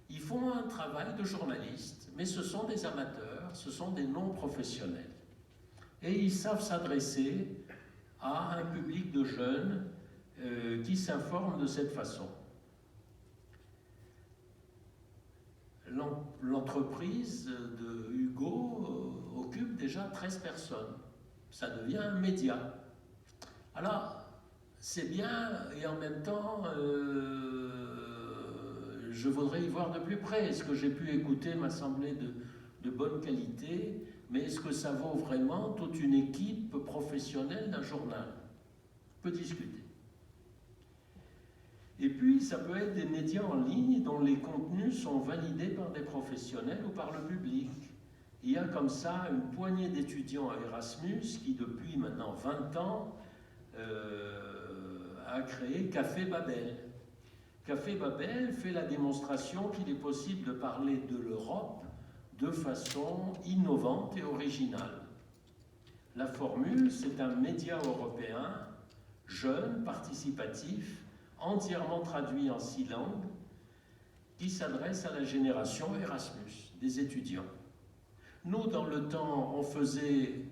Ils font un travail de journaliste, mais ce sont des amateurs, ce sont des non-professionnels. Et ils savent s'adresser à un public de jeunes qui s'informent de cette façon. L'entreprise de Hugo occupe déjà 13 personnes. Ça devient un média. Alors, c'est bien, et en même temps, je voudrais y voir de plus près. Ce que j'ai pu écouter m'a semblé de bonne qualité, mais est-ce que ça vaut vraiment toute une équipe professionnelle d'un journal? On peut discuter. Et puis, ça peut être des médias en ligne dont les contenus sont validés par des professionnels ou par le public. Il y a comme ça une poignée d'étudiants à Erasmus qui, depuis maintenant 20 ans, a créé Café Babel. Café Babel fait la démonstration qu'il est possible de parler de l'Europe de façon innovante et originale. La formule, c'est un média européen, jeune, participatif, entièrement traduit en 6 langues, qui s'adresse à la génération Erasmus, des étudiants. Nous, dans le temps, on faisait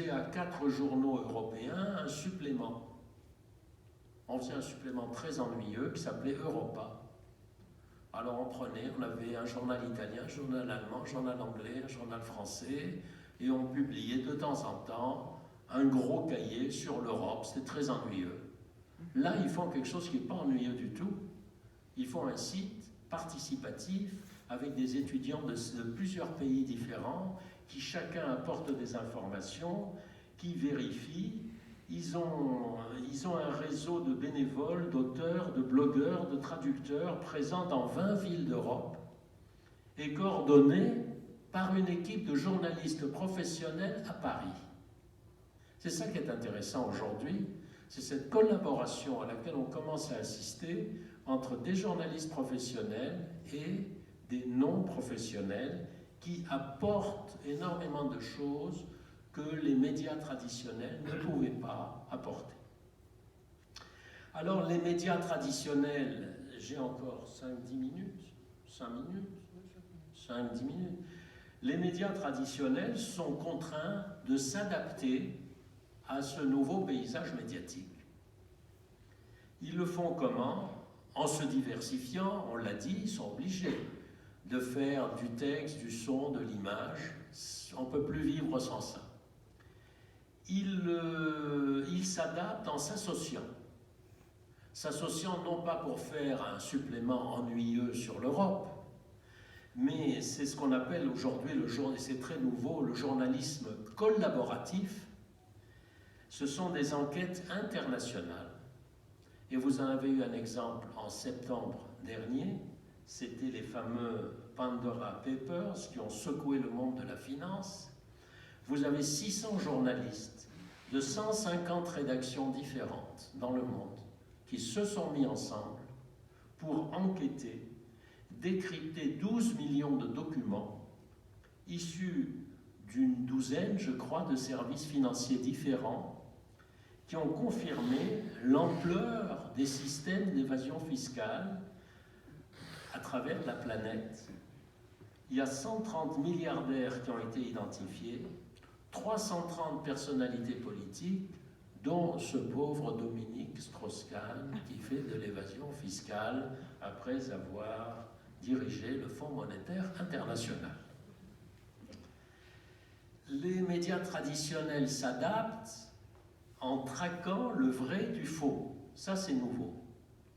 à 4 journaux européens un supplément. On faisait un supplément très ennuyeux qui s'appelait Europa. Alors on avait un journal italien, un journal allemand, un journal anglais, un journal français, et on publiait de temps en temps un gros cahier sur l'Europe. C'était très ennuyeux. Là, ils font quelque chose qui n'est pas ennuyeux du tout. Ils font un site participatif avec des étudiants de plusieurs pays différents qui chacun apporte des informations, qui vérifient. Ils ont un réseau de bénévoles, d'auteurs, de blogueurs, de traducteurs présents dans 20 villes d'Europe et coordonnés par une équipe de journalistes professionnels à Paris. C'est ça qui est intéressant aujourd'hui, c'est cette collaboration à laquelle on commence à assister entre des journalistes professionnels et des non-professionnels qui apportent énormément de choses que les médias traditionnels ne pouvaient pas apporter. Alors les médias traditionnels, j'ai encore 5-10 minutes, 5-10 minutes, les médias traditionnels sont contraints de s'adapter à ce nouveau paysage médiatique. Ils le font comment? En se diversifiant, on l'a dit, ils sont obligés de faire du texte, du son, de l'image. On ne peut plus vivre sans ça. Ils s'adaptent en s'associant. S'associant non pas pour faire un supplément ennuyeux sur l'Europe, mais c'est ce qu'on appelle aujourd'hui, et c'est très nouveau, le journalisme collaboratif. Ce sont des enquêtes internationales. Et vous en avez eu un exemple en septembre dernier, c'était les fameux Pandora Papers qui ont secoué le monde de la finance. Vous avez 600 journalistes de 150 rédactions différentes dans le monde qui se sont mis ensemble pour enquêter, décrypter 12 millions de documents issus d'une douzaine, je crois, de services financiers différents qui ont confirmé l'ampleur des systèmes d'évasion fiscale à travers la planète. Il y a 130 milliardaires qui ont été identifiés, 330 personnalités politiques, dont ce pauvre Dominique Strauss-Kahn qui fait de l'évasion fiscale après avoir dirigé le Fonds monétaire international. Les médias traditionnels s'adaptent en traquant le vrai du faux. Ça, c'est nouveau.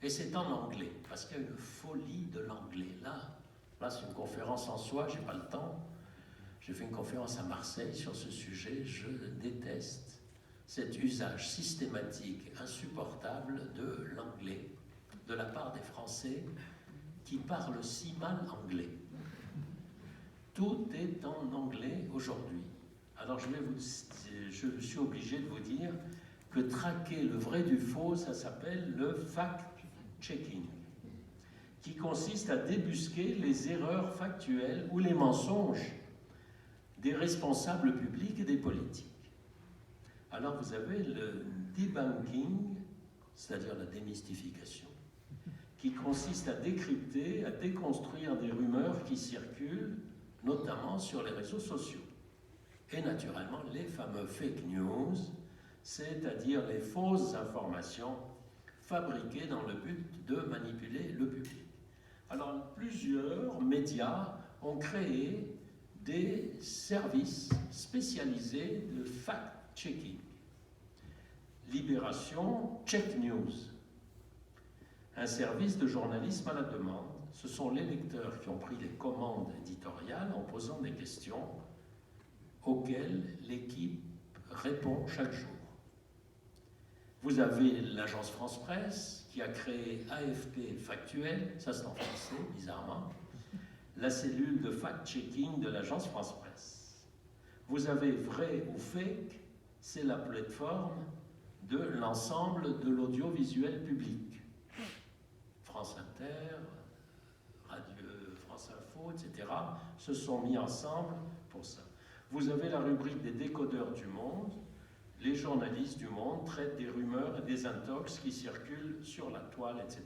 Et c'est en anglais, parce qu'il y a une folie de l'anglais. Là, c'est une conférence en soi, je n'ai pas le temps. J'ai fait une conférence à Marseille sur ce sujet. Je déteste cet usage systématique, insupportable de l'anglais, de la part des Français qui parlent si mal anglais. Tout est en anglais aujourd'hui. Alors je suis obligé de vous dire que traquer le vrai du faux, ça s'appelle le fact-checking, qui consiste à débusquer les erreurs factuelles ou les mensonges des responsables publics et des politiques. Alors vous avez le debunking, c'est-à-dire la démystification, qui consiste à décrypter, à déconstruire des rumeurs qui circulent, notamment sur les réseaux sociaux. et naturellement les fameux fake news, c'est-à-dire les fausses informations fabriquées dans le but de manipuler le public. Alors, plusieurs médias ont créé des services spécialisés de fact-checking. Libération, Check News, un service de journalisme à la demande. Ce sont les lecteurs qui ont pris les commandes éditoriales en posant des questions auxquelles l'équipe répond chaque jour. Vous avez l'agence France Presse qui a créé AFP Factuel, ça c'est en français, bizarrement, la cellule de fact-checking de l'agence France Presse. Vous avez Vrai ou Fake, c'est la plateforme de l'ensemble de l'audiovisuel public. France Inter, Radio, France Info, etc. se sont mis ensemble pour ça. Vous avez la rubrique des décodeurs du monde. Les journalistes du monde traitent des rumeurs et des intox qui circulent sur la toile, etc.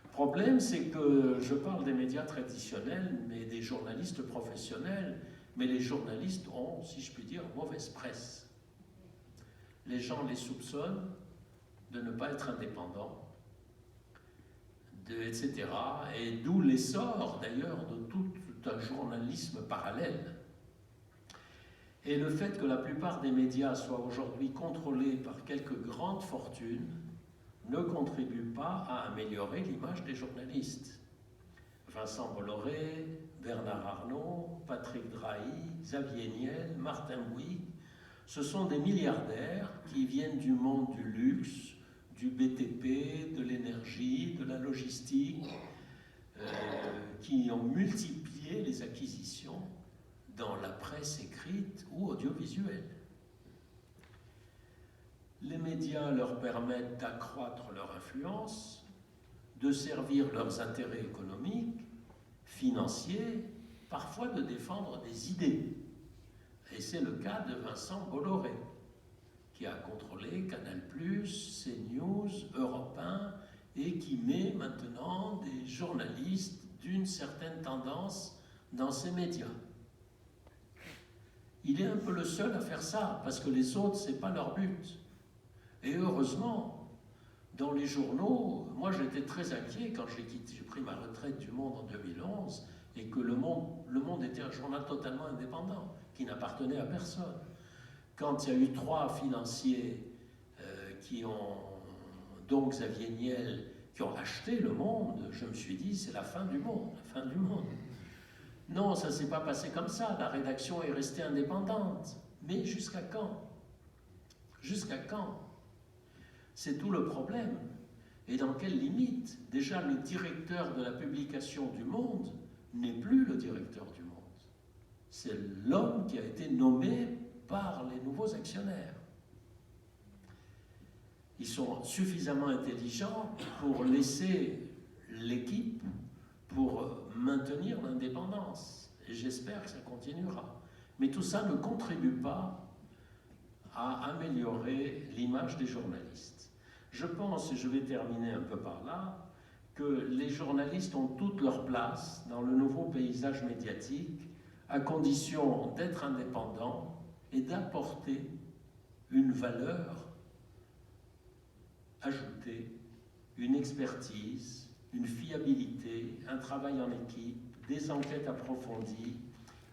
Le problème, c'est que je parle des médias traditionnels, mais des journalistes professionnels, mais les journalistes ont, si je puis dire, mauvaise presse. Les gens les soupçonnent de ne pas être indépendants, etc. Et d'où l'essor, d'ailleurs, de tout un journalisme parallèle. Et le fait que la plupart des médias soient aujourd'hui contrôlés par quelques grandes fortunes ne contribue pas à améliorer l'image des journalistes. Vincent Bolloré, Bernard Arnault, Patrick Drahi, Xavier Niel, Martin Bouygues, ce sont des milliardaires qui viennent du monde du luxe, du BTP, de l'énergie, de la logistique, qui ont multiplié les acquisitions dans la presse écrite ou audiovisuelle. Les médias leur permettent d'accroître leur influence, de servir leurs intérêts économiques, financiers, parfois de défendre des idées. Et c'est le cas de Vincent Bolloré, qui a contrôlé Canal+, CNews, Europe 1, et qui met maintenant des journalistes d'une certaine tendance dans ces médias. Il est un peu le seul à faire ça, parce que les autres, ce n'est pas leur but. Et heureusement, dans les journaux, moi j'étais très inquiet quand j'ai pris ma retraite du Monde en 2011, et que le Monde était un journal totalement indépendant, qui n'appartenait à personne. Quand il y a eu 3 financiers qui ont, donc Xavier Niel, qui ont acheté le Monde, je me suis dit, c'est la fin du monde, la fin du monde. Non, ça ne s'est pas passé comme ça, la rédaction est restée indépendante. Mais jusqu'à quand? Jusqu'à quand? C'est tout le problème. Et dans quelles limites? Déjà, le directeur de la publication du Monde n'est plus le directeur du Monde. C'est l'homme qui a été nommé par les nouveaux actionnaires. Ils sont suffisamment intelligents pour laisser l'équipe pour maintenir l'indépendance. Et j'espère que ça continuera. Mais tout ça ne contribue pas à améliorer l'image des journalistes. Je pense, et je vais terminer un peu par là, que les journalistes ont toute leur place dans le nouveau paysage médiatique, à condition d'être indépendants et d'apporter une valeur ajoutée, une expertise, une fiabilité, un travail en équipe, des enquêtes approfondies,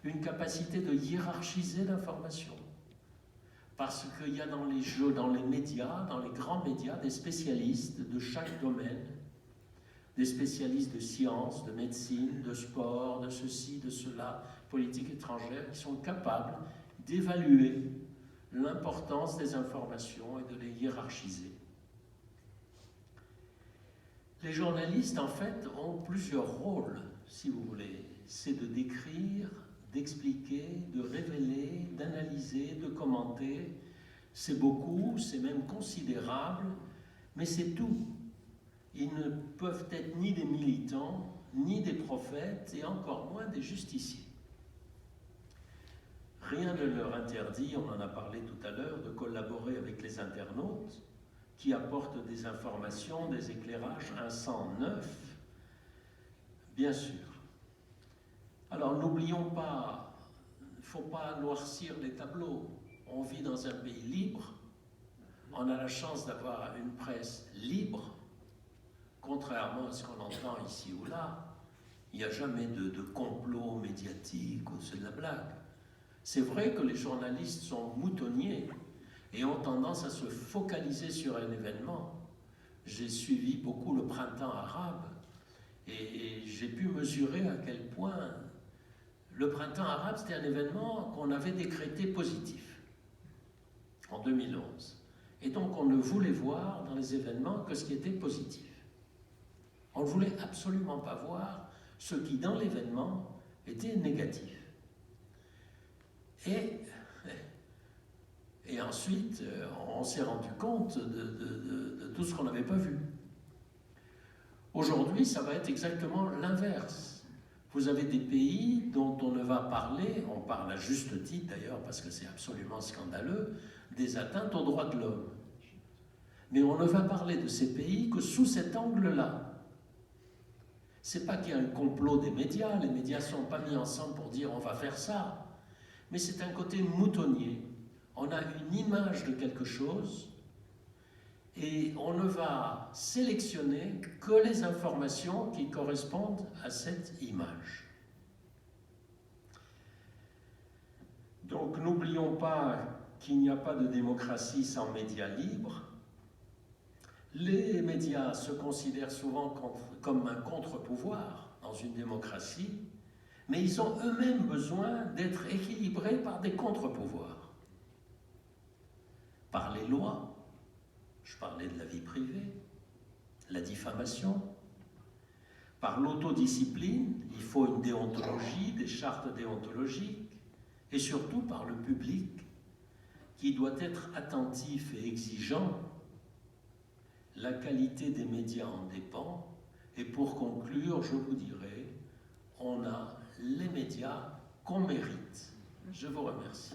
une capacité de hiérarchiser l'information. Parce qu'il y a dans les jeux, dans les médias, dans les grands médias, des spécialistes de chaque domaine, des spécialistes de sciences, de médecine, de sport, de ceci, de cela, politique étrangère, qui sont capables d'évaluer l'importance des informations et de les hiérarchiser. Les journalistes, en fait, ont plusieurs rôles, si vous voulez. C'est de décrire, d'expliquer, de révéler, d'analyser, de commenter. C'est beaucoup, c'est même considérable, mais c'est tout. Ils ne peuvent être ni des militants, ni des prophètes, et encore moins des justiciers. Rien ne leur interdit, on en a parlé tout à l'heure, de collaborer avec les internautes, qui apportent des informations, des éclairages, un sang neuf, bien sûr. Alors n'oublions pas, faut pas noircir les tableaux. On vit dans un pays libre, on a la chance d'avoir une presse libre, contrairement à ce qu'on entend ici ou là. Il n'y a jamais de complot médiatique ou c'est de la blague. C'est vrai que les journalistes sont moutonniers et ont tendance à se focaliser sur un événement. J'ai suivi beaucoup le printemps arabe et j'ai pu mesurer à quel point le printemps arabe, c'était un événement qu'on avait décrété positif en 2011. Et donc on ne voulait voir dans les événements que ce qui était positif. On ne voulait absolument pas voir ce qui, dans l'événement, était négatif. Et ensuite, on s'est rendu compte de tout ce qu'on n'avait pas vu. Aujourd'hui, ça va être exactement l'inverse. Vous avez des pays dont on ne va parler, on parle à juste titre d'ailleurs, parce que c'est absolument scandaleux, des atteintes aux droits de l'homme. Mais on ne va parler de ces pays que sous cet angle-là. C'est pas qu'il y a un complot des médias, les médias ne sont pas mis ensemble pour dire on va faire ça, mais c'est un côté moutonnier. On a une image de quelque chose et on ne va sélectionner que les informations qui correspondent à cette image. Donc n'oublions pas qu'il n'y a pas de démocratie sans médias libres. Les médias se considèrent souvent comme un contre-pouvoir dans une démocratie, mais ils ont eux-mêmes besoin d'être équilibrés par des contre-pouvoirs. Par les lois, je parlais de la vie privée, la diffamation, par l'autodiscipline, il faut une déontologie, des chartes déontologiques, et surtout par le public, qui doit être attentif et exigeant. La qualité des médias en dépend. Et pour conclure, je vous dirai, on a les médias qu'on mérite. Je vous remercie.